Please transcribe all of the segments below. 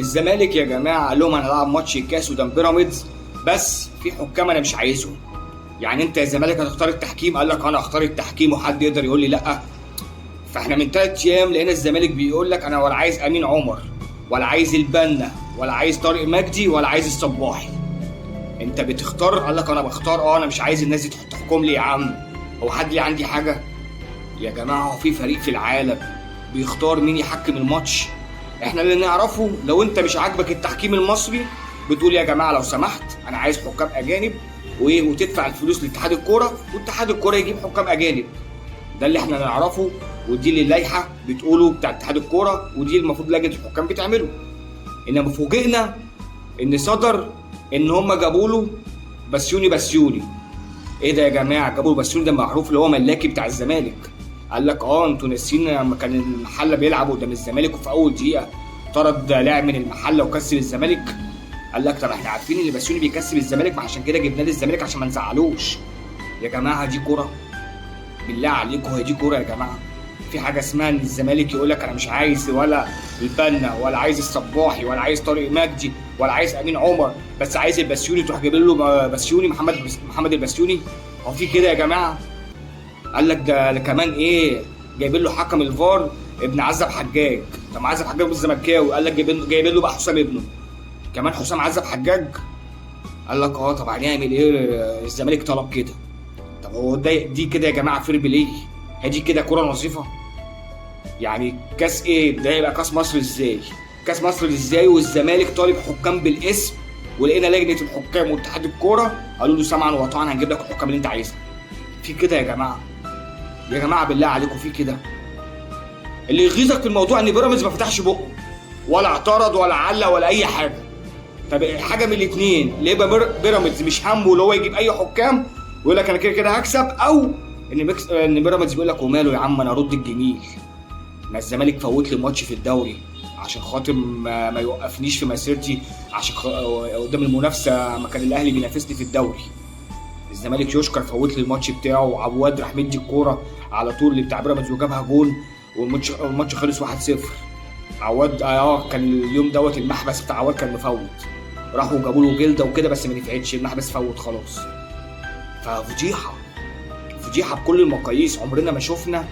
الزمالك يا جماعه قال لهم انا هلعب ماتش الكاس قدام بيراميدز، بس في حكام انا مش عايزهم. يعني انت يا الزمالك هتختار التحكيم؟ قال لك انا هختار التحكيم وحد يقدر يقول لي لا؟ فاحنا من 3 ايام لقينا الزمالك بيقول لك انا ولا عايز امين عمر ولا عايز البنا ولا عايز طارق مجدي ولا عايز الصباحي. انت بتختار؟ قال لك انا بختار. انا مش عايز الناس دي تحكم لي يا عم. هو حد لي عندي حاجه؟ يا جماعه هو في فريق في العالم بيختار مين يحكم الماتش؟ احنا اللي نعرفه لو انت مش عاجبك التحكيم المصري بتقول يا جماعه لو سمحت انا عايز حكام اجانب، وتدفع الفلوس لاتحاد الكوره واتحاد الكوره يجيب حكام اجانب. ده اللي احنا نعرفه، ودي اللي اللائحه بتقوله بتاع اتحاد الكوره، ودي المفروض لجنه الحكام بتعمله. انما فوجئنا ان صدر ان هم جابوا له بسيوني. ايه ده يا جماعه؟ جابوا له بسيوني، ده معروف اللي هو ملاكي بتاع الزمالك. قال لك انتوا ناسيين لما كان المحله بيلعب قدام الزمالك وفي اول دقيقه طرد لاعب من المحله وكسب الزمالك. قال لك طب احنا عارفين ان بسيوني بيكسب الزمالك، ما عشان كده جبناه للزمالك عشان ما نزعلوش. يا جماعه دي كوره؟ بالله عليكم هي دي كوره يا جماعه؟ في حاجه اسمها ان الزمالك يقول لك انا مش عايز ولا البنا ولا عايز الصباحي ولا عايز طارق مجدي ولا عايز امين عمر، بس عايز البسيوني، تروح جايب له بسيوني محمد البسيوني؟ هو في كده يا جماعه؟ قال لك ده كمان ايه، جايبين له حكم الفار ابن عزب حجاج. طب عزب حجاج الزملكاوي، قال لك جايبين له بقى حسام ابنه كمان، حسام عزب حجاج. قال لك طب هنعمل ايه؟ الزمالك طلب كده. طب هو دي كده يا جماعه فير بلاي؟ هي دي كده كوره نظيفه؟ يعني كاس ايه ده؟ يبقى كاس مصر ازاي؟ كاس مصر ازاي والزمالك طالب حكام بالاسم، ولقينا لجنه الحكام واتحاد الكوره قالوا له سمعا وطاعا هنجيب لك الحكام اللي انت عايزها؟ في كده يا جماعه؟ يا جماعه بالله عليكم في كده؟ اللي يغيظك في الموضوع ان بيراميدز ما فتحش بقه ولا اعترض ولا علق ولا اي حاجه. طب حاجه من الاثنين، اللي يبقى بيراميدز مش همه اللي هو يجيب اي حكام ويقول لك انا كده كده هكسب، او ان بيراميدز بيقول لك وماله يا عم انا ارد الجميل، ما الزمالك فوت لي ماتش في الدوري عشان خاطر ما يوقفنيش في مسيرتي، عشان قدام المنافسه ما كان الاهلي بينافسني في الدوري. الزمالك يشكر فوت لي الماتش بتاعه، وعواد راح مدي الكوره على طول اللي بتاع بيراميدز وجابها جول، والماتش خلص 1-0. عواد كان اليوم دوت المحبس بتاع عواد كان مفوت، راحوا جابوا له جلده وكده بس ما نفعتش، المحبس فوت خلاص. فضيحه بكل المقاييس. عمرنا ما شفنا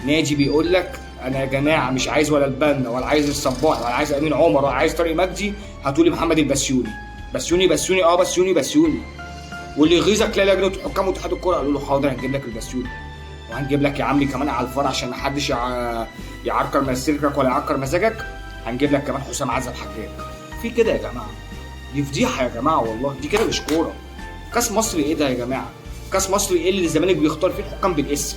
نادي بيقول لك انا يا جماعه مش عايز ولا البنا ولا عايز الصباح ولا عايز امين عمر ولا عايز طارق مجدي، هاتوا لي محمد البسيوني. بسيوني. واللي يغيظك لا لجنه الحكام واتحاد الكوره قالوا له حاضر هنجيب لك البسيوني، وهنجيب لك يا عمي كمان على الفار عشان ما حدش يعكر مسيرتك ولا يعكر مزاجك، هنجيب لك كمان حسام عزب حجاج. في كده يا جماعه؟ دي فضيحه يا جماعه والله، دي كده مش كوره. كاس مصر ايه ده يا جماعه؟ كاس مصر ايه اللي الزمالك بيختار فيه الحكام بالاسم؟